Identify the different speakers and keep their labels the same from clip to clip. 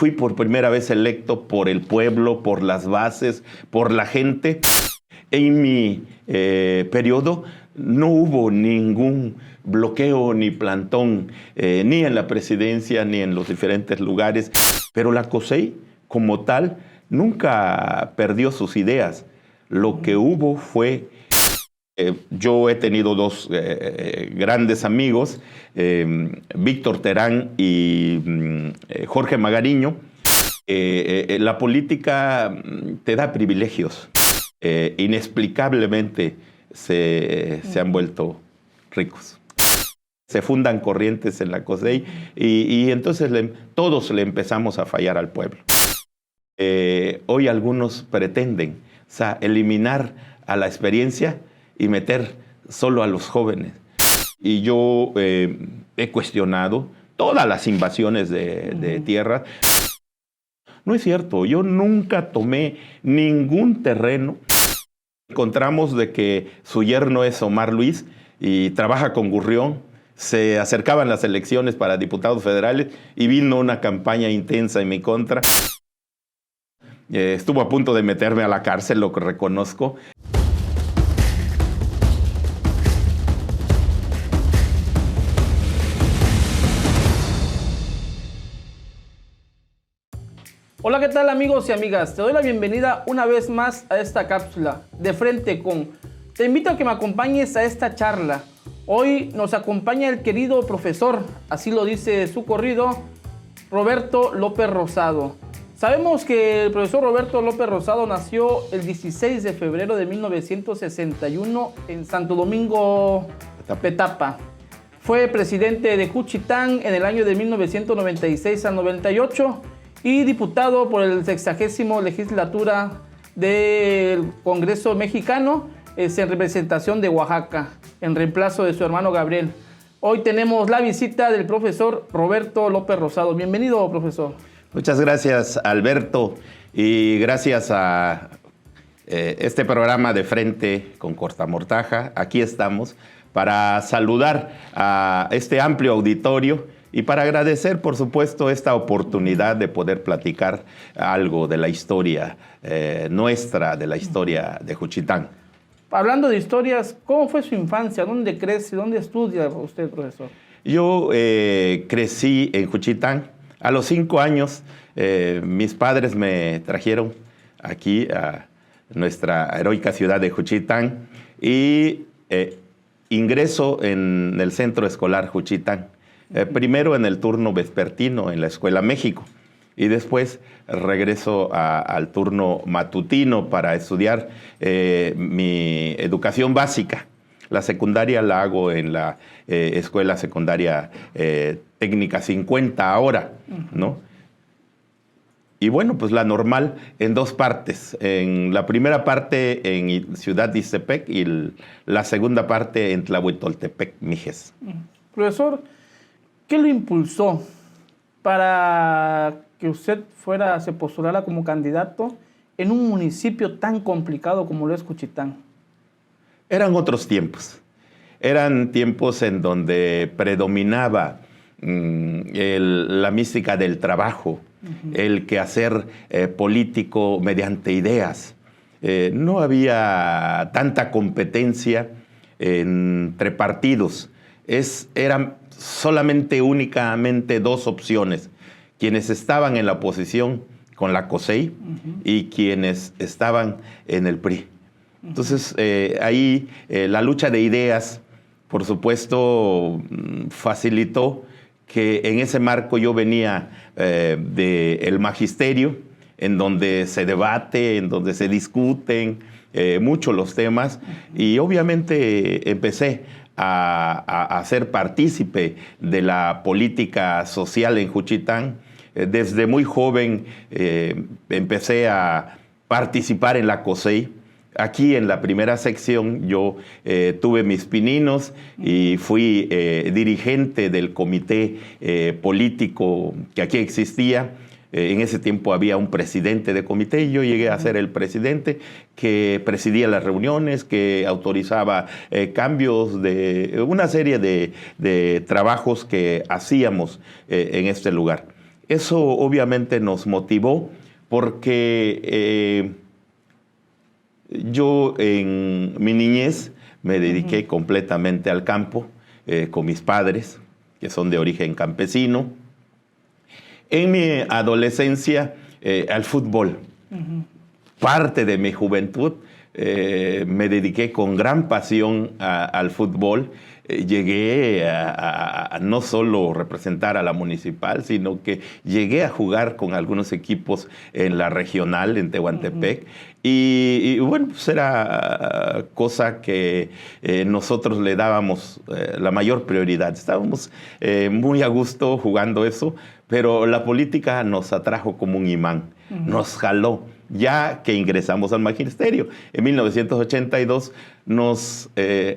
Speaker 1: fui por primera vez electo por el pueblo, por las bases, por la gente. En mi periodo no hubo ningún bloqueo ni plantón, ni en la presidencia ni en los diferentes lugares, pero la COSEI como tal nunca perdió sus ideas. Lo que hubo fue, yo he tenido dos grandes amigos, Víctor Terán y Jorge Magariño. La política te da privilegios. Inexplicablemente se han vuelto ricos. Se fundan corrientes en la COSEI y entonces todos le empezamos a fallar al pueblo. Hoy algunos pretenden, o sea, eliminar a la experiencia y meter solo a los jóvenes. Y yo he cuestionado todas las invasiones de tierras. No es cierto, yo nunca tomé ningún terreno. Encontramos de que su yerno es Omar Luis y trabaja con Gurrión. Se acercaban las elecciones para diputados federales y vino una campaña intensa en mi contra. Estuvo a punto de meterme a la cárcel, lo que reconozco.
Speaker 2: Hola, ¿qué tal amigos y amigas? Te doy la bienvenida una vez más a esta cápsula de Frente con. Te invito a que me acompañes a esta charla. Hoy nos acompaña el querido profesor, así lo dice su corrido, Roberto López Rosado. Sabemos que el profesor Roberto López Rosado nació el 16 de febrero de 1961 en Santo Domingo, Petapa. Fue presidente de Juchitán en el año de 1996 al 98 y diputado por el 60º legislatura del Congreso Mexicano en representación de Oaxaca, en reemplazo de su hermano Gabriel. Hoy tenemos la visita del profesor Roberto López Rosado. Bienvenido, profesor.
Speaker 1: Muchas gracias, Alberto, y gracias a este programa de Frente con Cortamortaja. Aquí estamos para saludar a este amplio auditorio y para agradecer, por supuesto, esta oportunidad de poder platicar algo de la historia nuestra, de la historia de Juchitán.
Speaker 2: Hablando de historias, ¿cómo fue su infancia? ¿Dónde crece? ¿Dónde estudia usted, profesor?
Speaker 1: Yo crecí en Juchitán. A los 5 años, mis padres me trajeron aquí a nuestra heroica ciudad de Juchitán y ingreso en el centro escolar Juchitán. Primero en el turno vespertino en la Escuela México y después regreso al turno matutino para estudiar mi educación básica. La secundaria la hago en la Escuela Secundaria Técnica 50 ahora, ¿no? Y bueno, pues la normal en 2 partes. En la primera parte en Ciudad de Ixtepec y la segunda parte en Tlahuitoltepec, Mijes.
Speaker 2: Profesor, ¿qué lo impulsó para que usted se postulara como candidato en un municipio tan complicado como lo es Juchitán?
Speaker 1: Eran otros tiempos. Eran tiempos en donde predominaba la mística del trabajo, el quehacer político mediante ideas. No había tanta competencia entre partidos. Eran solamente únicamente 2 opciones: quienes estaban en la oposición con la COSEI y quienes estaban en el PRI. Entonces, ahí la lucha de ideas, por supuesto, facilitó que en ese marco yo venía del magisterio, en donde se debate, en donde se discuten mucho los temas, y obviamente empecé a ser partícipe de la política social en Juchitán. Desde muy joven empecé a participar en la COSEI. Aquí en la primera sección yo tuve mis pininos y fui dirigente del comité político que aquí existía. En ese tiempo había un presidente de comité y yo llegué a ser el presidente que presidía las reuniones, que autorizaba cambios de una serie de trabajos que hacíamos en este lugar. Eso obviamente nos motivó porque yo en mi niñez me dediqué completamente al campo con mis padres, que son de origen campesino. En mi adolescencia, al fútbol. Parte de mi juventud me dediqué con gran pasión al fútbol. Llegué a no solo representar a la municipal, sino que llegué a jugar con algunos equipos en la regional, en Tehuantepec. Y bueno, pues era cosa que nosotros le dábamos la mayor prioridad. Estábamos muy a gusto jugando eso, pero la política nos atrajo como un imán, nos jaló. Ya que ingresamos al magisterio. En 1982 nos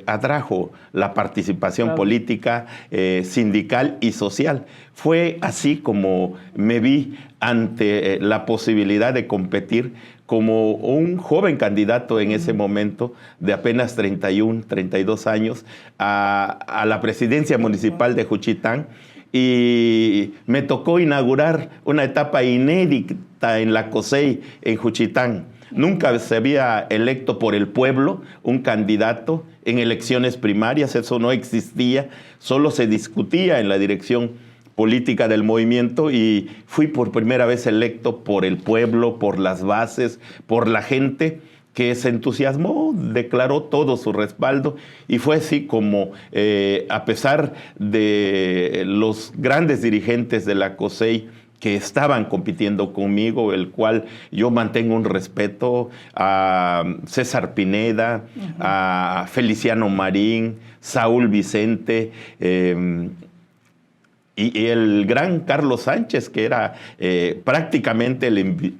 Speaker 1: atrajo la participación política, sindical y social. Fue así como me vi ante la posibilidad de competir como un joven candidato en ese momento de apenas 31, 32 años a la presidencia municipal de Juchitán. Y me tocó inaugurar una etapa inédita en la COSEI en Juchitán. Nunca se había electo por el pueblo un candidato en elecciones primarias, eso no existía, solo se discutía en la dirección política del movimiento y fui por primera vez electo por el pueblo, por las bases, por la gente que se entusiasmó, declaró todo su respaldo y fue así como, a pesar de los grandes dirigentes de la COSEI que estaban compitiendo conmigo, el cual yo mantengo un respeto, a César Pineda, a Feliciano Marín, Saúl Vicente, y el gran Carlos Sánchez, que era prácticamente el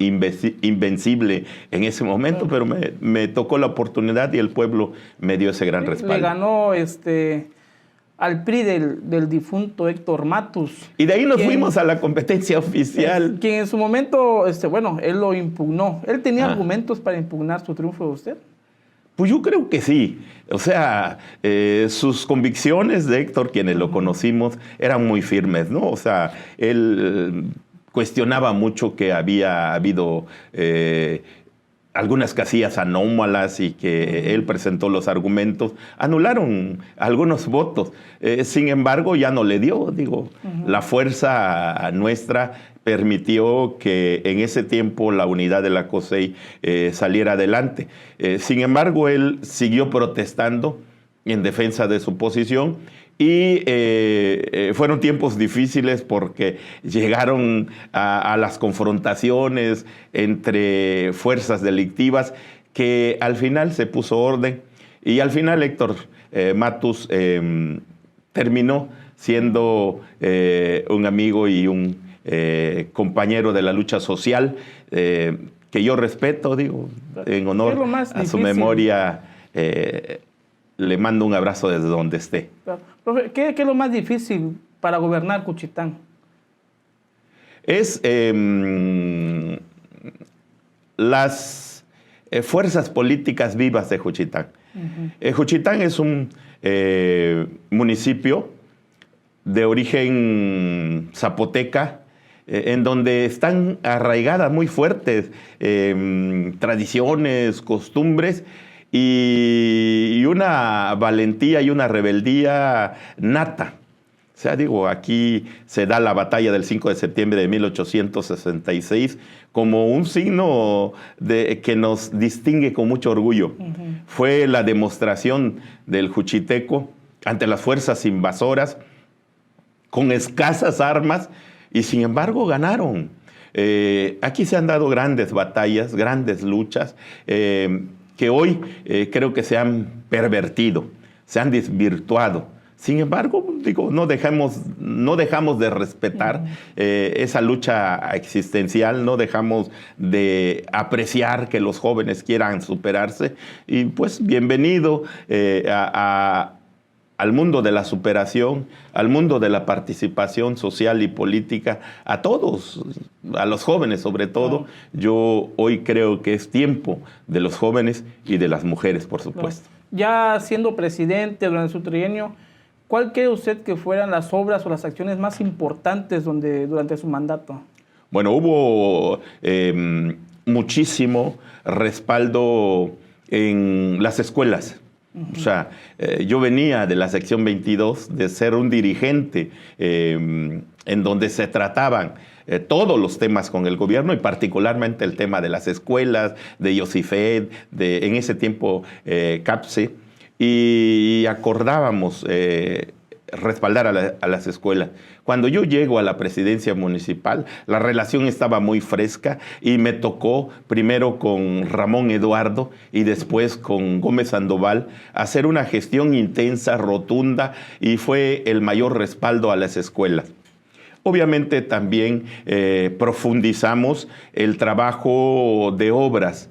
Speaker 1: invencible en ese momento, pero me tocó la oportunidad y el pueblo me dio ese gran respaldo.
Speaker 2: Le ganó al PRI del difunto Héctor Matus.
Speaker 1: Y de ahí nos fuimos a la competencia oficial.
Speaker 2: Quien en su momento, bueno, él lo impugnó. ¿Él tenía argumentos para impugnar su triunfo de usted?
Speaker 1: Pues yo creo que sí. O sea, sus convicciones de Héctor, quienes lo conocimos, eran muy firmes, ¿no? O sea, él cuestionaba mucho que había habido algunas casillas anómalas y que él presentó los argumentos. Anularon algunos votos. Sin embargo, ya no le dio, digo, la fuerza nuestra permitió que en ese tiempo la unidad de la COSEI saliera adelante. Sin embargo, él siguió protestando en defensa de su posición y fueron tiempos difíciles porque llegaron a las confrontaciones entre fuerzas delictivas que al final se puso orden y al final Héctor Matus terminó siendo un amigo y un compañero de la lucha social, que yo respeto, digo, en honor a su memoria, le mando un abrazo desde donde esté.
Speaker 2: Profe, ¿qué es lo más difícil para gobernar Juchitán?
Speaker 1: Es las fuerzas políticas vivas de Juchitán. Juchitán es un municipio de origen zapoteca, en donde están arraigadas muy fuertes tradiciones, costumbres y una valentía y una rebeldía nata. O sea, digo, aquí se da la batalla del 5 de septiembre de 1866 como un signo que nos distingue con mucho orgullo. Fue la demostración del juchiteco ante las fuerzas invasoras con escasas armas, y sin embargo ganaron. Aquí se han dado grandes batallas, grandes luchas, que hoy creo que se han pervertido, se han desvirtuado. Sin embargo, digo, no dejamos de respetar esa lucha existencial, no dejamos de apreciar que los jóvenes quieran superarse. Y pues bienvenido al mundo de la superación, al mundo de la participación social y política, a todos, a los jóvenes sobre todo. Yo hoy creo que es tiempo de los jóvenes y de las mujeres, por supuesto.
Speaker 2: Ya siendo presidente durante su trienio, ¿cuál cree usted que fueran las obras o las acciones más importantes durante su mandato?
Speaker 1: Bueno, hubo muchísimo respaldo en las escuelas. O sea, yo venía de la sección 22 de ser un dirigente en donde se trataban todos los temas con el gobierno y particularmente el tema de las escuelas, de Yosifed, en ese tiempo CAPSE, y acordábamos respaldar a las escuelas. Cuando yo llego a la presidencia municipal, la relación estaba muy fresca y me tocó primero con Ramón Eduardo y después con Gómez Sandoval hacer una gestión intensa, rotunda, y fue el mayor respaldo a las escuelas. Obviamente también profundizamos el trabajo de obras.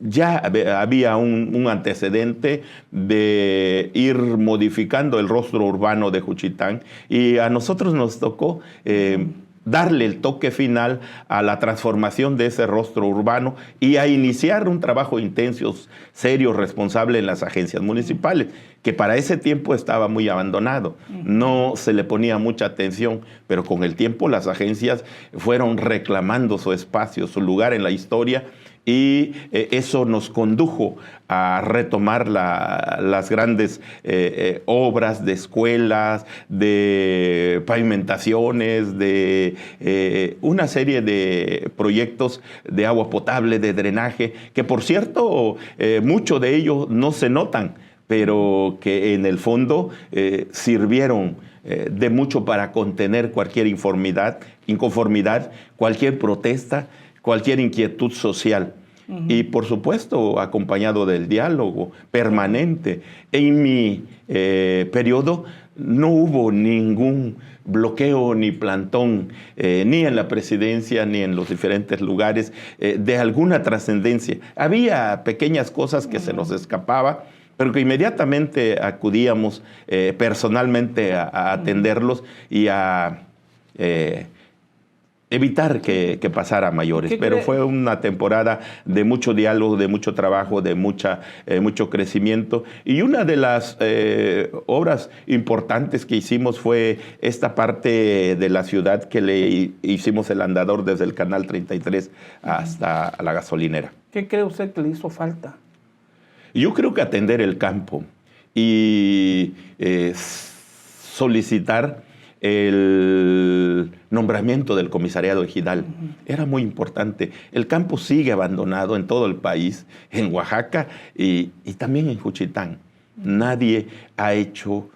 Speaker 1: Ya había un antecedente de ir modificando el rostro urbano de Juchitán y a nosotros nos tocó darle el toque final a la transformación de ese rostro urbano y a iniciar un trabajo intenso, serio, responsable en las agencias municipales, que para ese tiempo estaba muy abandonado. No se le ponía mucha atención, pero con el tiempo las agencias fueron reclamando su espacio, su lugar en la historia, y eso nos condujo a retomar las grandes obras de escuelas, de pavimentaciones, de una serie de proyectos de agua potable, de drenaje, que por cierto, muchos de ellos no se notan, pero que en el fondo sirvieron de mucho para contener cualquier inconformidad, cualquier protesta, cualquier inquietud social. Y por supuesto acompañado del diálogo permanente. En mi periodo no hubo ningún bloqueo ni plantón, ni en la presidencia ni en los diferentes lugares de alguna trascendencia. Había pequeñas cosas que se nos escapaba, pero que inmediatamente acudíamos personalmente a atenderlos y a evitar que pasara a mayores. Pero fue una temporada de mucho diálogo, de mucho trabajo, de mucho crecimiento. Y una de las obras importantes que hicimos fue esta parte de la ciudad que le hicimos el andador desde el Canal 33 hasta la gasolinera.
Speaker 2: ¿Qué cree usted que le hizo falta?
Speaker 1: Yo creo que atender el campo y solicitar el nombramiento del comisariado ejidal. Era muy importante. El campo sigue abandonado en todo el país, en Oaxaca y también en Juchitán. Nadie ha hecho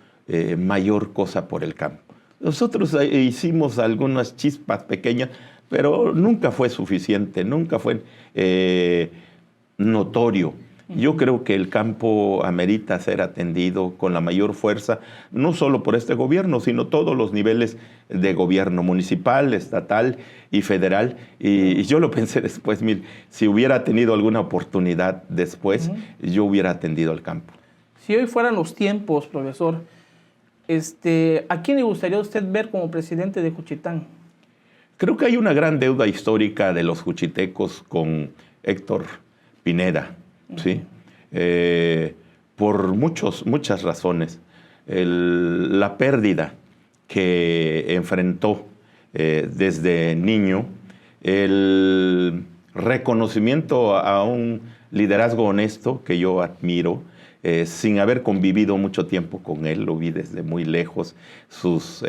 Speaker 1: mayor cosa por el campo. Nosotros hicimos algunas chispas pequeñas, pero nunca fue suficiente, nunca fue notorio. Yo creo que el campo amerita ser atendido con la mayor fuerza, no solo por este gobierno, sino todos los niveles de gobierno, municipal, estatal y federal. Y yo lo pensé después, mire, si hubiera tenido alguna oportunidad después, yo hubiera atendido al campo.
Speaker 2: Si hoy fueran los tiempos, profesor, ¿a quién le gustaría a usted ver como presidente de Juchitán?
Speaker 1: Creo que hay una gran deuda histórica de los juchitecos con Héctor Pineda. ¿Sí? Por muchas razones. La pérdida que enfrentó desde niño, el reconocimiento a un liderazgo honesto que yo admiro, sin haber convivido mucho tiempo con él, lo vi desde muy lejos, sus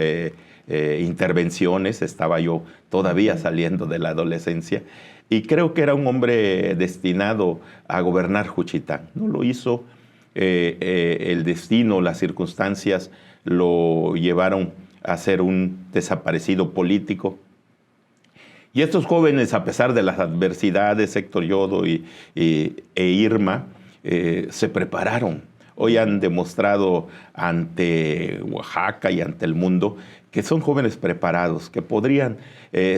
Speaker 1: intervenciones, estaba yo todavía saliendo de la adolescencia, y creo que era un hombre destinado a gobernar Juchitán. No lo hizo, el destino, las circunstancias lo llevaron a ser un desaparecido político. Y estos jóvenes, a pesar de las adversidades, Héctor Yodo e Irma, se prepararon. Hoy han demostrado ante Oaxaca y ante el mundo que son jóvenes preparados, que podrían,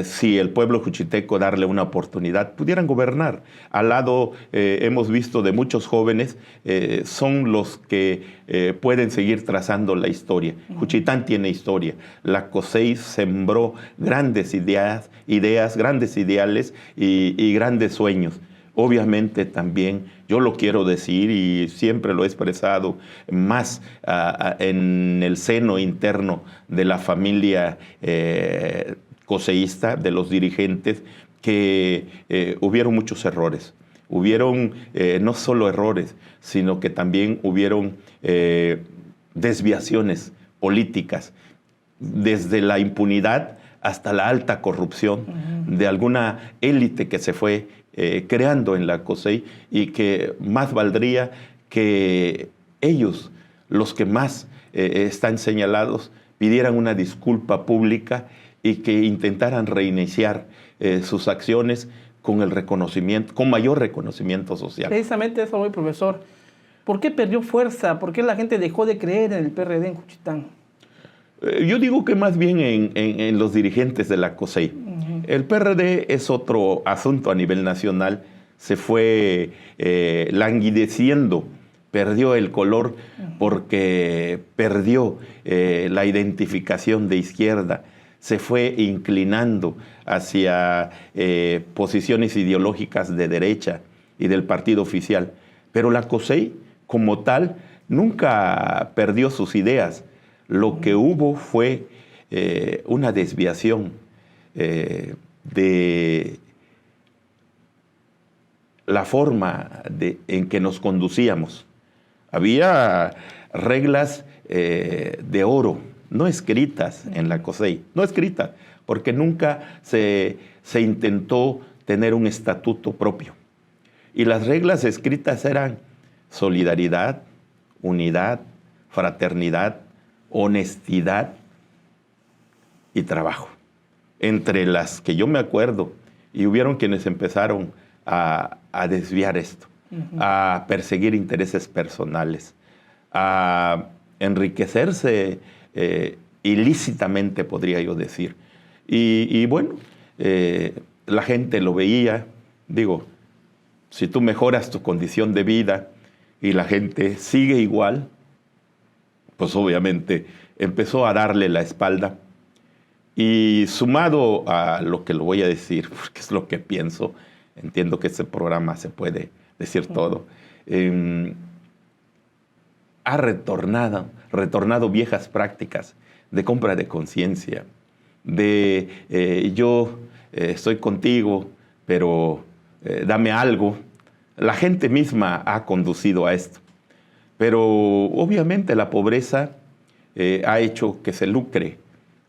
Speaker 1: si el pueblo juchiteco darle una oportunidad, pudieran gobernar. Al lado hemos visto de muchos jóvenes, son los que pueden seguir trazando la historia. Juchitán tiene historia. La COSEI sembró grandes ideas, grandes ideales y grandes sueños. obviamente también, yo lo quiero decir y siempre lo he expresado más en el seno interno de la familia coseísta, de los dirigentes, que hubieron muchos errores. Hubieron no solo errores, sino que también hubieron desviaciones políticas, desde la impunidad hasta la alta corrupción de alguna élite que se fue creando en la COSEI, y que más valdría que ellos, los que más están señalados, pidieran una disculpa pública y que intentaran reiniciar sus acciones con el reconocimiento, con mayor reconocimiento social.
Speaker 2: Precisamente eso voy, profesor. ¿Por qué perdió fuerza? ¿Por qué la gente dejó de creer en el PRD en Juchitán?
Speaker 1: Yo digo que más bien en los dirigentes de la COSEI. El PRD es otro asunto a nivel nacional. Se fue languideciendo, perdió el color porque perdió la identificación de izquierda. Se fue inclinando hacia posiciones ideológicas de derecha y del partido oficial. Pero la COSEI, como tal, nunca perdió sus ideas. Lo que hubo fue una desviación de la forma en que nos conducíamos. Había reglas de oro, no escritas en la COSEI, no escritas, porque nunca se intentó tener un estatuto propio. Y las reglas escritas eran solidaridad, unidad, fraternidad, honestidad y trabajo. Entre las que yo me acuerdo, y hubieron quienes empezaron a desviar esto, a perseguir intereses personales, a enriquecerse ilícitamente, podría yo decir. Y bueno, la gente lo veía. Digo, si tú mejoras tu condición de vida y la gente sigue igual, pues obviamente empezó a darle la espalda. Y sumado a lo que lo voy a decir, porque es lo que pienso, entiendo que este programa se puede decir todo, ha retornado viejas prácticas de compra de conciencia, de yo estoy contigo, pero dame algo. La gente misma ha conducido a esto. Pero obviamente la pobreza ha hecho que se lucre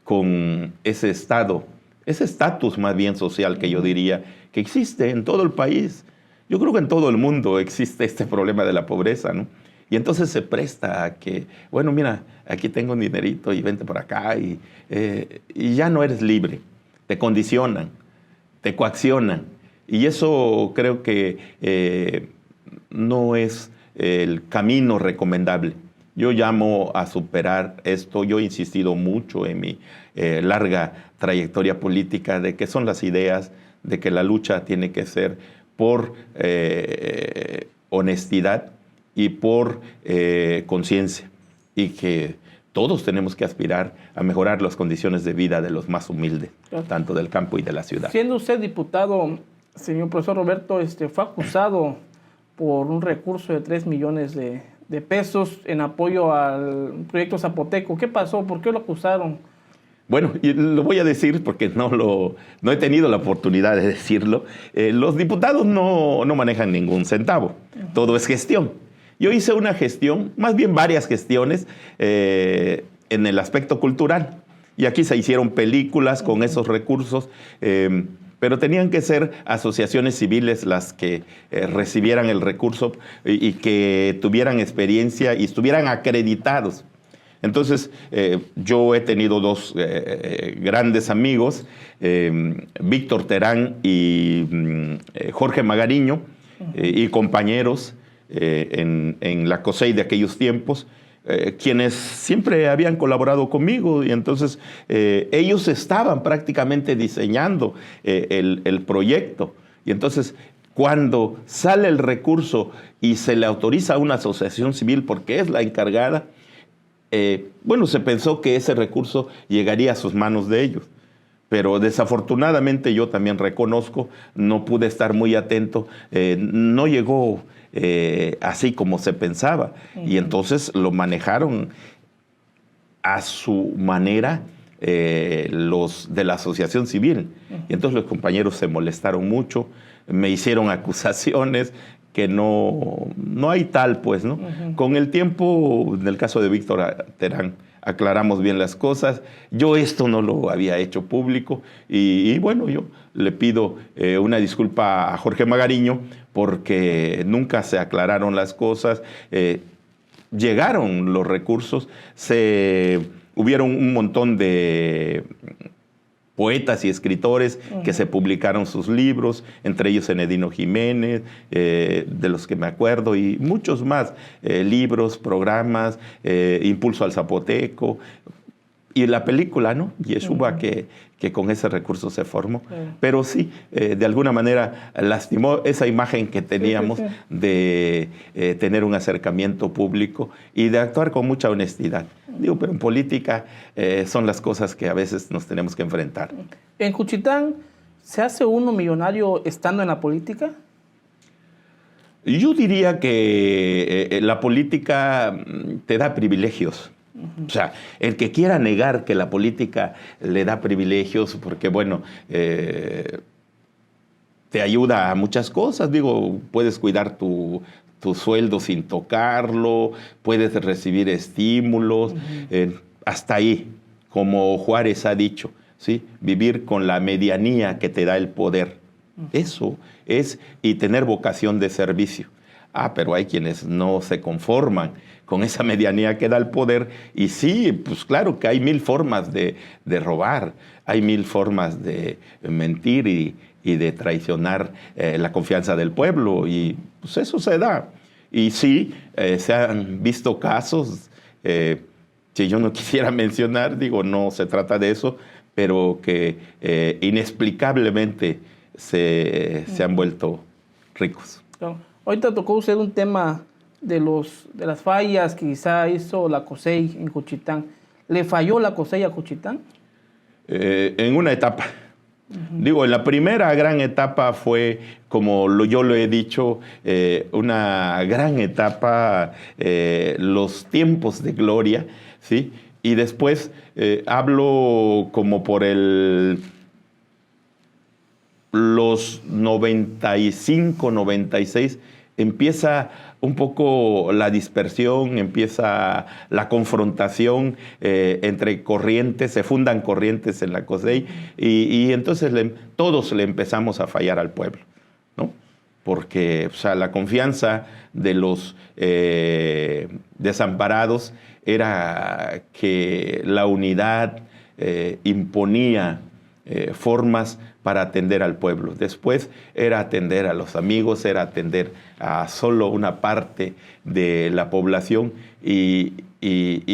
Speaker 1: con ese estado, ese estatus más bien social que yo diría que existe en todo el país. Yo creo que en todo el mundo existe este problema de la pobreza, ¿no? Y entonces se presta a que, bueno, mira, aquí tengo un dinerito y vente por acá y ya no eres libre. Te condicionan, te coaccionan. Y eso creo que no es el camino recomendable. Yo llamo a superar esto. Yo he insistido mucho en mi larga trayectoria política de que son las ideas, de que la lucha tiene que ser por honestidad y por conciencia, y que todos tenemos que aspirar a mejorar las condiciones de vida de los más humildes, tanto del campo y de la ciudad.
Speaker 2: Siendo usted diputado, señor profesor Roberto, fue acusado por un recurso de 3 millones de pesos en apoyo al proyecto Zapoteco. ¿Qué pasó? ¿Por qué lo acusaron?
Speaker 1: Bueno, y lo voy a decir porque no he tenido la oportunidad de decirlo. Los diputados no manejan ningún centavo. Todo es gestión. Yo hice una gestión, más bien varias gestiones, en el aspecto cultural. Y aquí se hicieron películas con esos recursos, pero tenían que ser asociaciones civiles las que recibieran el recurso y que tuvieran experiencia y estuvieran acreditados. Entonces, yo he tenido dos grandes amigos, Víctor Terán y Jorge Magariño, y compañeros en la COSEI de aquellos tiempos, quienes siempre habían colaborado conmigo, y entonces ellos estaban prácticamente diseñando el proyecto. Y entonces, cuando sale el recurso y se le autoriza a una asociación civil porque es la encargada, bueno, se pensó que ese recurso llegaría a sus manos de ellos. Pero desafortunadamente yo también reconozco, no pude estar muy atento, no llegó así como se pensaba. Y entonces lo manejaron a su manera los de la asociación civil. Y entonces los compañeros se molestaron mucho, me hicieron acusaciones que no hay tal, pues, ¿no? Con el tiempo, en el caso de Víctor Terán, aclaramos bien las cosas. Yo esto no lo había hecho público y bueno, yo le pido una disculpa a Jorge Magariño porque nunca se aclararon las cosas. Llegaron los recursos, hubieron un montón de poetas y escritores que se publicaron sus libros, entre ellos Enedino Jiménez, de los que me acuerdo, y muchos más, libros, programas, Impulso al Zapoteco, y la película, ¿no? Yeshua, que con ese recurso se formó. Pero sí, de alguna manera lastimó esa imagen que teníamos de tener un acercamiento público y de actuar con mucha honestidad. Digo, pero en política son las cosas que a veces nos tenemos que enfrentar.
Speaker 2: ¿En Juchitán se hace uno millonario estando en la política?
Speaker 1: Yo diría que la política te da privilegios. O sea, el que quiera negar que la política le da privilegios, porque bueno, te ayuda a muchas cosas, digo, puedes cuidar tu sueldo sin tocarlo, puedes recibir estímulos, hasta ahí, como Juárez ha dicho, ¿sí? Vivir con la medianía que te da el poder. Eso es, y tener vocación de servicio. Pero hay quienes no se conforman con esa medianía que da el poder. Y sí, pues claro que hay 1000 formas de robar, hay 1000 formas de mentir y de traicionar la confianza del pueblo. Y pues eso se da. Y sí, se han visto casos que yo no quisiera mencionar, digo, no se trata de eso, pero que inexplicablemente se han vuelto ricos.
Speaker 2: Claro. Ahorita tocó usted un tema de las fallas que quizá hizo la COSEI en Juchitán. ¿Le falló la COSEI a Juchitán?
Speaker 1: En una etapa. Digo, en la primera gran etapa fue, como yo lo he dicho, una gran etapa, los tiempos de gloria, ¿sí? Y después hablo como por los 95, 96, empieza un poco la dispersión, empieza la confrontación entre corrientes, se fundan corrientes en la COSEI y entonces todos le empezamos a fallar al pueblo, ¿no? Porque o sea, la confianza de los desamparados era que la unidad imponía formas para atender al pueblo. Después era atender a los amigos, era atender a solo una parte de la población y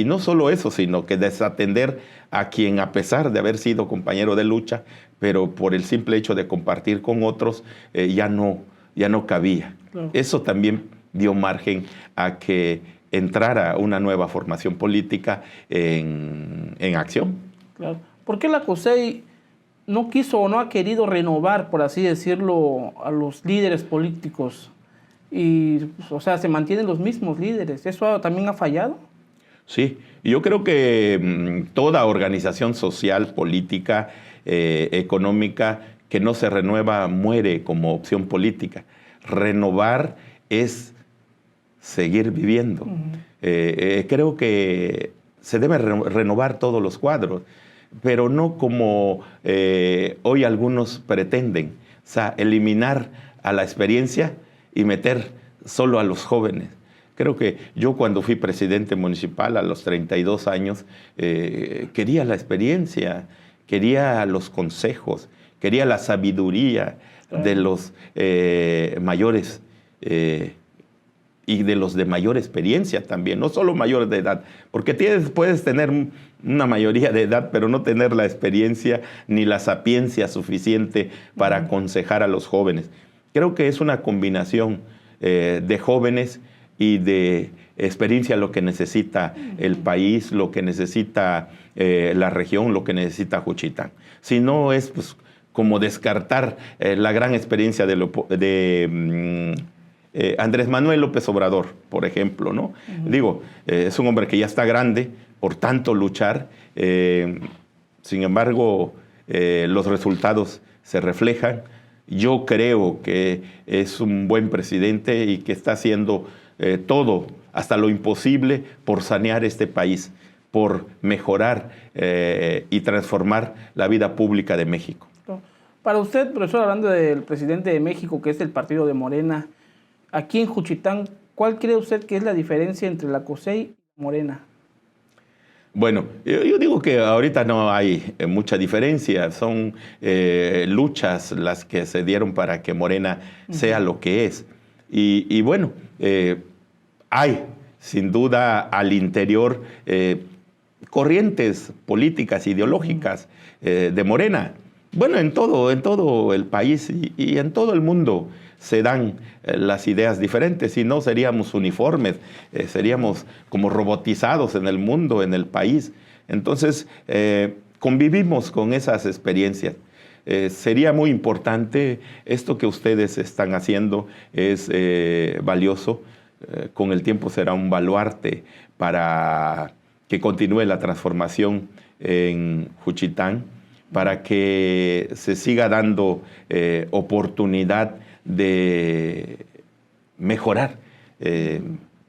Speaker 1: no solo eso, sino que desatender a quien, a pesar de haber sido compañero de lucha, pero por el simple hecho de compartir con otros, ya no cabía. Claro. Eso también dio margen a que entrara una nueva formación política en acción.
Speaker 2: Claro. ¿Por qué la COSEI no quiso o no ha querido renovar, por así decirlo, a los líderes políticos? Y, o sea, se mantienen los mismos líderes. ¿Eso también ha fallado?
Speaker 1: Sí, yo creo que toda organización social, política, económica que no se renueva muere como opción política. Renovar es seguir viviendo. Creo que se debe renovar todos los cuadros, pero no como hoy algunos pretenden, o sea, eliminar a la experiencia y meter solo a los jóvenes. Creo que yo cuando fui presidente municipal a los 32 años, quería la experiencia, quería los consejos, quería la sabiduría de los mayores y de los de mayor experiencia también, no solo mayores de edad, porque puedes tener una mayoría de edad, pero no tener la experiencia ni la sapiencia suficiente para aconsejar a los jóvenes. Creo que es una combinación de jóvenes y de experiencia lo que necesita el país, lo que necesita la región, lo que necesita Juchitán. Si no es pues, como descartar la gran experiencia de Andrés Manuel López Obrador, por ejemplo, ¿no? Digo, es un hombre que ya está grande, por tanto luchar, sin embargo, los resultados se reflejan. Yo creo que es un buen presidente y que está haciendo todo, hasta lo imposible, por sanear este país, por mejorar y transformar la vida pública de México.
Speaker 2: Para usted, profesor, hablando del presidente de México, que es del partido de Morena, aquí en Juchitán, ¿cuál cree usted que es la diferencia entre la COSEI y Morena?
Speaker 1: Bueno, yo digo que ahorita no hay mucha diferencia, son luchas las que se dieron para que Morena sea lo que es. Y bueno, hay sin duda al interior corrientes políticas, ideológicas de Morena. Bueno, en todo el país y en todo el mundo se dan las ideas diferentes, si no seríamos uniformes, seríamos como robotizados en el mundo, en el país. Entonces, convivimos con esas experiencias. Sería muy importante, esto que ustedes están haciendo es valioso, con el tiempo será un baluarte para que continúe la transformación en Juchitán, para que se siga dando oportunidad de mejorar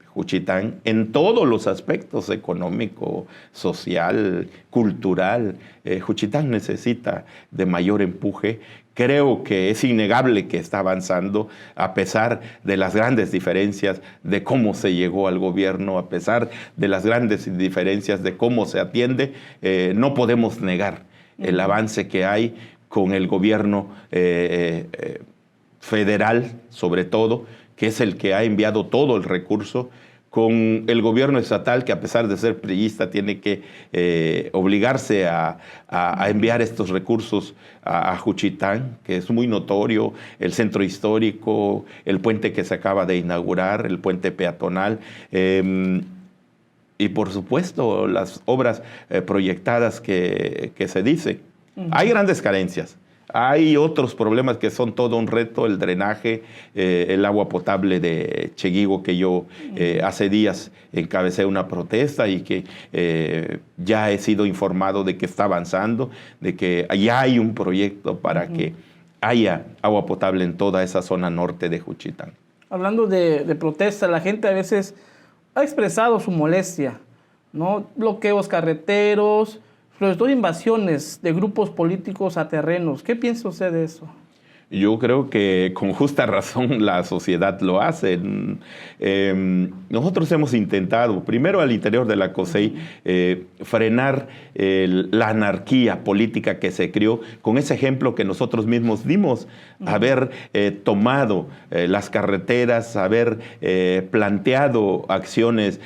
Speaker 1: Juchitán en todos los aspectos, económico, social, cultural. Juchitán necesita de mayor empuje. Creo que es innegable que está avanzando a pesar de las grandes diferencias de cómo se llegó al gobierno, a pesar de las grandes diferencias de cómo se atiende. No podemos negar el avance que hay con el gobierno federal, sobre todo, que es el que ha enviado todo el recurso, con el gobierno estatal, que a pesar de ser priista, tiene que obligarse a enviar estos recursos a Juchitán, que es muy notorio, el centro histórico, el puente que se acaba de inaugurar, el puente peatonal, y por supuesto las obras proyectadas que se dice. Hay grandes carencias. Hay otros problemas que son todo un reto, el drenaje, el agua potable de Cheguigo, que yo hace días encabecé una protesta y que ya he sido informado de que está avanzando, de que ya hay un proyecto para que haya agua potable en toda esa zona norte de Juchitán.
Speaker 2: Hablando de protesta, la gente a veces ha expresado su molestia, ¿no? Bloqueos carreteros, sobre todo invasiones de grupos políticos a terrenos. ¿Qué piensa usted de eso?
Speaker 1: Yo creo que con justa razón la sociedad lo hace. Nosotros hemos intentado, primero al interior de la COSEI, frenar la anarquía política que se creó con ese ejemplo que nosotros mismos dimos, haber tomado las carreteras, haber planteado acciones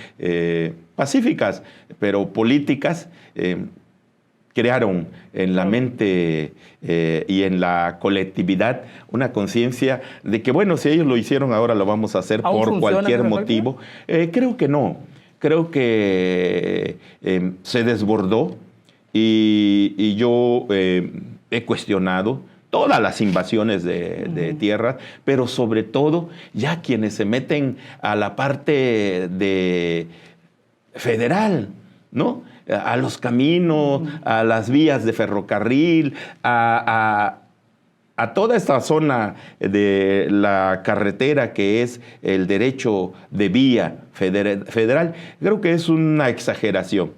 Speaker 1: pacíficas, pero políticas. Crearon en la mente y en la colectividad una conciencia de que, bueno, si ellos lo hicieron, ahora lo vamos a hacer por cualquier motivo. Creo que no. Creo que se desbordó y yo he cuestionado todas las invasiones de tierras, pero sobre todo ya quienes se meten a la parte de federal, ¿no? A los caminos, a las vías de ferrocarril, a toda esta zona de la carretera que es el derecho de vía federal. Creo que es una exageración.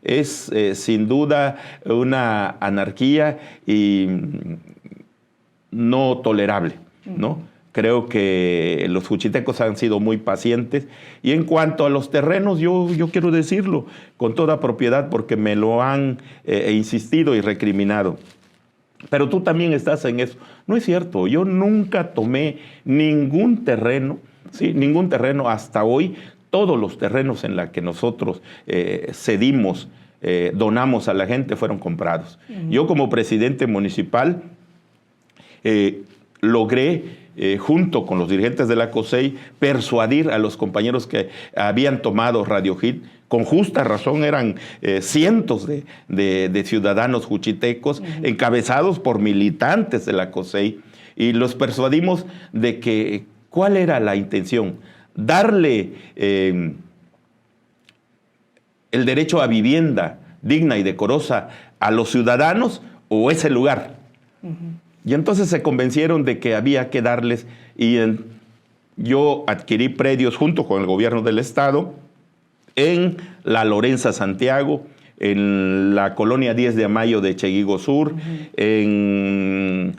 Speaker 1: Es sin duda una anarquía y no tolerable, ¿no? Creo que los juchitecos han sido muy pacientes. Y en cuanto a los terrenos, yo quiero decirlo con toda propiedad porque me lo han insistido y recriminado. Pero tú también estás en eso. No es cierto, yo nunca tomé ningún terreno, ¿sí? Ningún terreno hasta hoy. Todos los terrenos en los que nosotros cedimos, donamos a la gente, fueron comprados. Yo como presidente municipal logré, junto con los dirigentes de la COSEI, persuadir a los compañeros que habían tomado Radio Hit. Con justa razón eran cientos de ciudadanos juchitecos, encabezados por militantes de la COSEI, y los persuadimos de que, ¿cuál era la intención? Darle el derecho a vivienda digna y decorosa a los ciudadanos o ese lugar. Y entonces se convencieron de que había que darles, y yo adquirí predios junto con el gobierno del estado en la Lorenza Santiago, en la colonia 10 de Mayo de Cheguigo Sur, en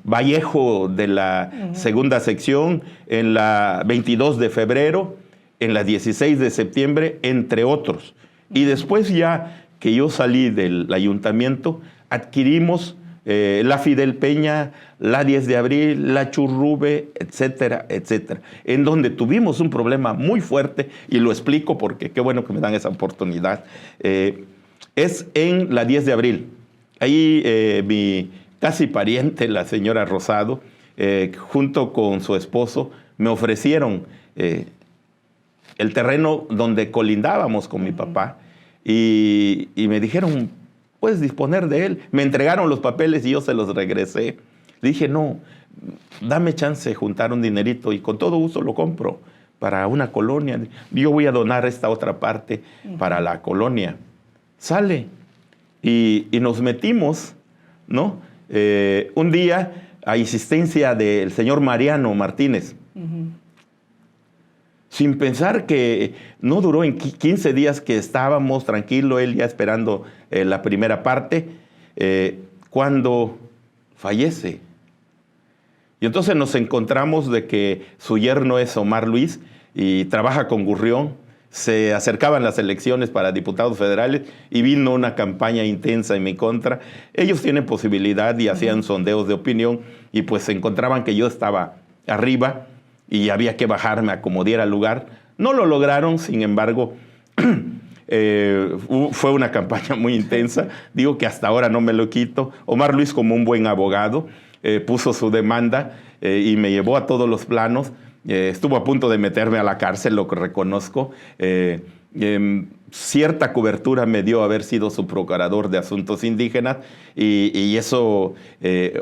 Speaker 1: Vallejo de la segunda sección, en la 22 de febrero, en la 16 de septiembre, entre otros. Y después, ya que yo salí del ayuntamiento, adquirimos la Fidel Peña, la 10 de abril, la Churrube, etcétera, etcétera, en donde tuvimos un problema muy fuerte, y lo explico porque qué bueno que me dan esa oportunidad. Es en la 10 de abril. Ahí mi casi pariente, la señora Rosado, junto con su esposo, me ofrecieron el terreno donde colindábamos con mi papá, y me dijeron, puedes disponer de él. Me entregaron los papeles y yo se los regresé. Le dije, no, dame chance de juntar un dinerito y con todo gusto lo compro para una colonia. Yo voy a donar esta otra parte para la colonia. Sale. Y nos metimos, ¿no? Un día, a insistencia del señor Mariano Martínez, sin pensar, que no duró en 15 días que estábamos tranquilos, él ya esperando la primera parte, cuando fallece. Y entonces nos encontramos de que su yerno es Omar Luis y trabaja con Gurrión. Se acercaban las elecciones para diputados federales y vino una campaña intensa en mi contra. Ellos tienen posibilidad y hacían sondeos de opinión, y pues se encontraban que yo estaba arriba y había que bajarme a como diera lugar. No lo lograron, sin embargo, fue una campaña muy intensa. Digo que hasta ahora no me lo quito. Omar Luis, como un buen abogado, puso su demanda y me llevó a todos los planos. Estuvo a punto de meterme a la cárcel, lo que reconozco. Cierta cobertura me dio haber sido su procurador de asuntos indígenas, y eso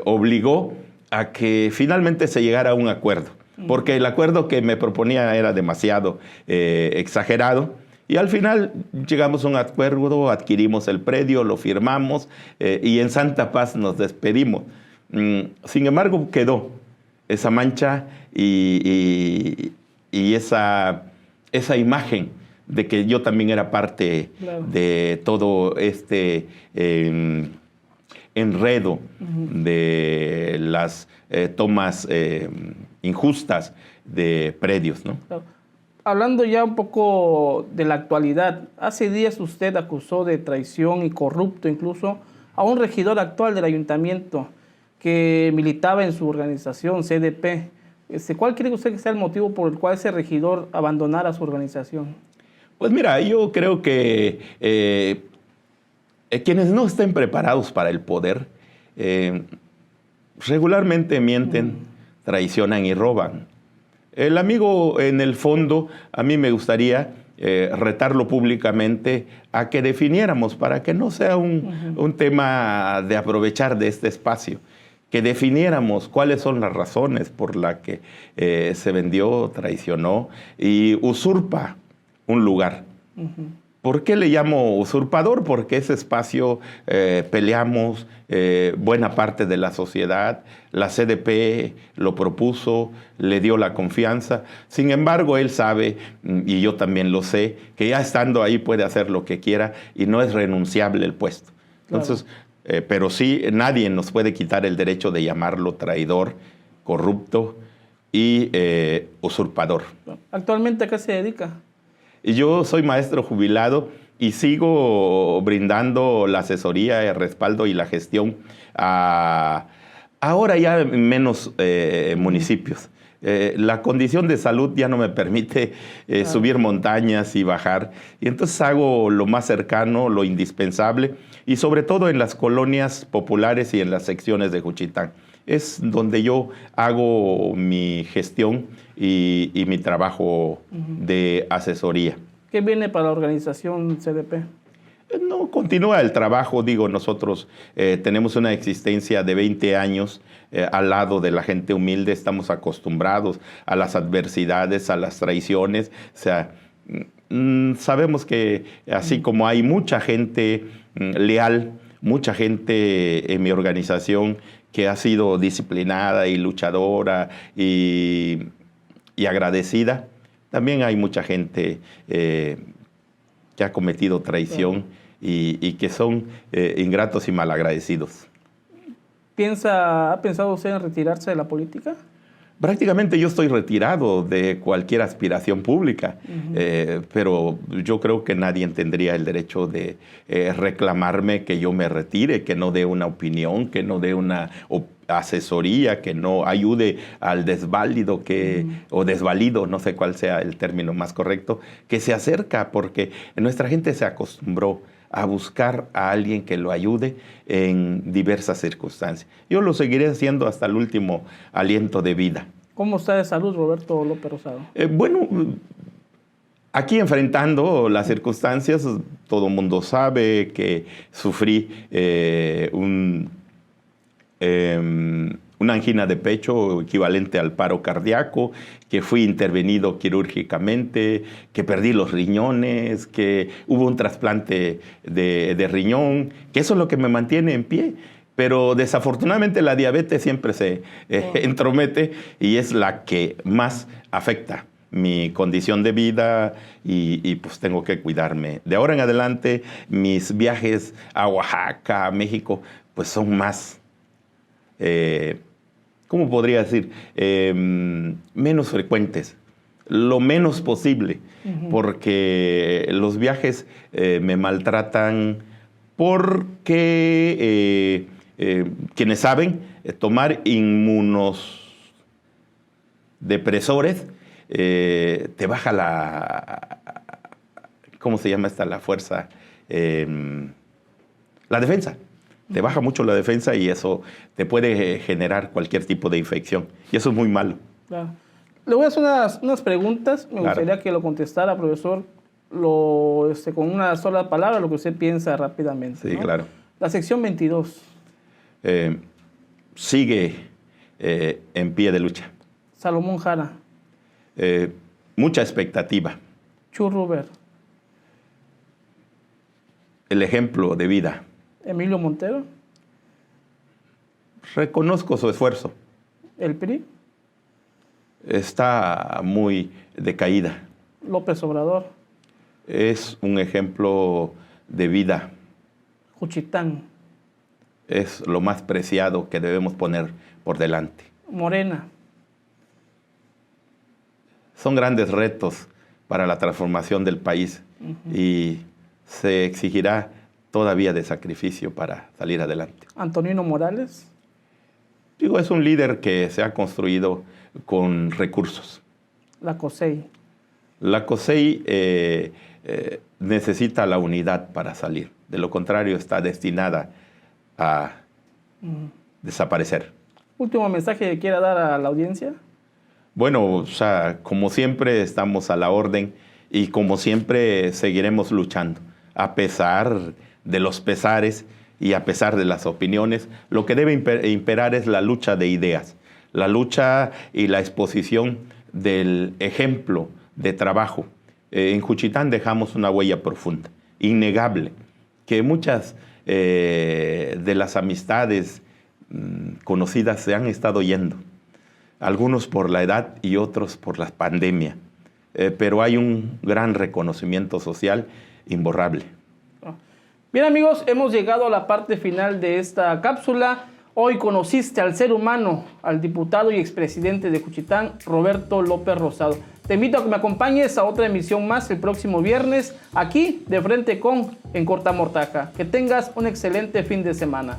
Speaker 1: obligó a que finalmente se llegara a un acuerdo, porque el acuerdo que me proponía era demasiado exagerado, y al final llegamos a un acuerdo, adquirimos el predio, lo firmamos, y en santa paz nos despedimos. Sin embargo, quedó esa mancha y esa imagen de que yo también era parte de todo este enredo de las tomas injustas de predios, ¿no?
Speaker 2: Hablando ya un poco de la actualidad, hace días usted acusó de traición y corrupto incluso a un regidor actual del ayuntamiento que militaba en su organización, CDP. ¿Cuál cree usted que sea el motivo por el cual ese regidor abandonara su organización?
Speaker 1: Pues mira, yo creo que quienes no estén preparados para el poder regularmente mienten, traicionan y roban. El amigo, en el fondo, a mí me gustaría retarlo públicamente a que definiéramos, para que no sea un tema de aprovechar de este espacio, que definiéramos cuáles son las razones por las que se vendió, traicionó y usurpa un lugar. ¿Por qué le llamo usurpador? Porque ese espacio peleamos buena parte de la sociedad. La CDP lo propuso, le dio la confianza. Sin embargo, él sabe, y yo también lo sé, que ya estando ahí puede hacer lo que quiera y no es renunciable el puesto. Entonces, pero sí, nadie nos puede quitar el derecho de llamarlo traidor, corrupto y usurpador.
Speaker 2: ¿Actualmente a qué se dedica?
Speaker 1: Yo soy maestro jubilado y sigo brindando la asesoría, el respaldo y la gestión a ahora ya menos municipios. La condición de salud ya no me permite subir montañas y bajar. Y entonces hago lo más cercano, lo indispensable, y sobre todo en las colonias populares y en las secciones de Juchitán. Es donde yo hago mi gestión y mi trabajo de asesoría.
Speaker 2: ¿Qué viene para la organización CDP?
Speaker 1: No, continúa el trabajo. Digo, nosotros tenemos una existencia de 20 años al lado de la gente humilde. Estamos acostumbrados a las adversidades, a las traiciones. O sea, sabemos que así como hay mucha gente leal, mucha gente en mi organización que ha sido disciplinada y luchadora y agradecida, también hay mucha gente que ha cometido traición y que son ingratos y malagradecidos.
Speaker 2: ¿Ha pensado usted en retirarse de la política?
Speaker 1: Prácticamente yo estoy retirado de cualquier aspiración pública, pero yo creo que nadie tendría el derecho de reclamarme que yo me retire, que no dé una opinión, que no dé una asesoría, que no ayude al desválido o desvalido, no sé cuál sea el término más correcto, que se acerca, porque nuestra gente se acostumbró a buscar a alguien que lo ayude en diversas circunstancias. Yo lo seguiré haciendo hasta el último aliento de vida.
Speaker 2: ¿Cómo está de salud, Roberto López Rosado?
Speaker 1: Bueno, aquí enfrentando las circunstancias, todo el mundo sabe que sufrí una angina de pecho equivalente al paro cardíaco, que fui intervenido quirúrgicamente, que perdí los riñones, que hubo un trasplante de riñón, que eso es lo que me mantiene en pie. Pero desafortunadamente la diabetes siempre se entromete y es la que más afecta mi condición de vida y pues tengo que cuidarme. De ahora en adelante mis viajes a Oaxaca, a México, pues son más... ¿cómo podría decir? Menos frecuentes, lo menos posible, porque los viajes me maltratan porque quienes saben tomar inmunodepresores te baja la... ¿Cómo se llama esta? La fuerza... la defensa. Te baja mucho la defensa y eso te puede generar cualquier tipo de infección. Y eso es muy malo.
Speaker 2: Claro. Le voy a hacer unas preguntas. Me gustaría que lo contestara, profesor, con una sola palabra, lo que usted piensa rápidamente.
Speaker 1: Sí, ¿no? Claro.
Speaker 2: La sección 22.
Speaker 1: Sigue en pie de lucha.
Speaker 2: Salomón Jara.
Speaker 1: Mucha expectativa.
Speaker 2: Chu Ruber.
Speaker 1: El ejemplo de vida.
Speaker 2: Emilio Montero.
Speaker 1: Reconozco su esfuerzo.
Speaker 2: El PRI.
Speaker 1: Está muy decaída.
Speaker 2: López Obrador.
Speaker 1: Es un ejemplo de vida.
Speaker 2: Juchitán.
Speaker 1: Es lo más preciado que debemos poner por delante.
Speaker 2: Morena.
Speaker 1: Son grandes retos para la transformación del país y se exigirá todavía de sacrificio para salir adelante.
Speaker 2: Antonino Morales.
Speaker 1: Digo, es un líder que se ha construido con recursos.
Speaker 2: La COSEI.
Speaker 1: La COSEI necesita la unidad para salir. De lo contrario, está destinada a desaparecer.
Speaker 2: ¿Último mensaje que quiera dar a la audiencia?
Speaker 1: Bueno, o sea, como siempre estamos a la orden y como siempre seguiremos luchando, a pesar de los pesares y a pesar de las opiniones. Lo que debe imperar es la lucha de ideas, la lucha y la exposición del ejemplo de trabajo. En Juchitán dejamos una huella profunda, innegable, que muchas de las amistades conocidas se han estado yendo, algunos por la edad y otros por la pandemia, pero hay un gran reconocimiento social imborrable.
Speaker 2: Bien, amigos, hemos llegado a la parte final de esta cápsula. Hoy conociste al ser humano, al diputado y expresidente de Juchitán, Roberto López Rosado. Te invito a que me acompañes a otra emisión más el próximo viernes, aquí de Frente con en Corta Mortaja. Que tengas un excelente fin de semana.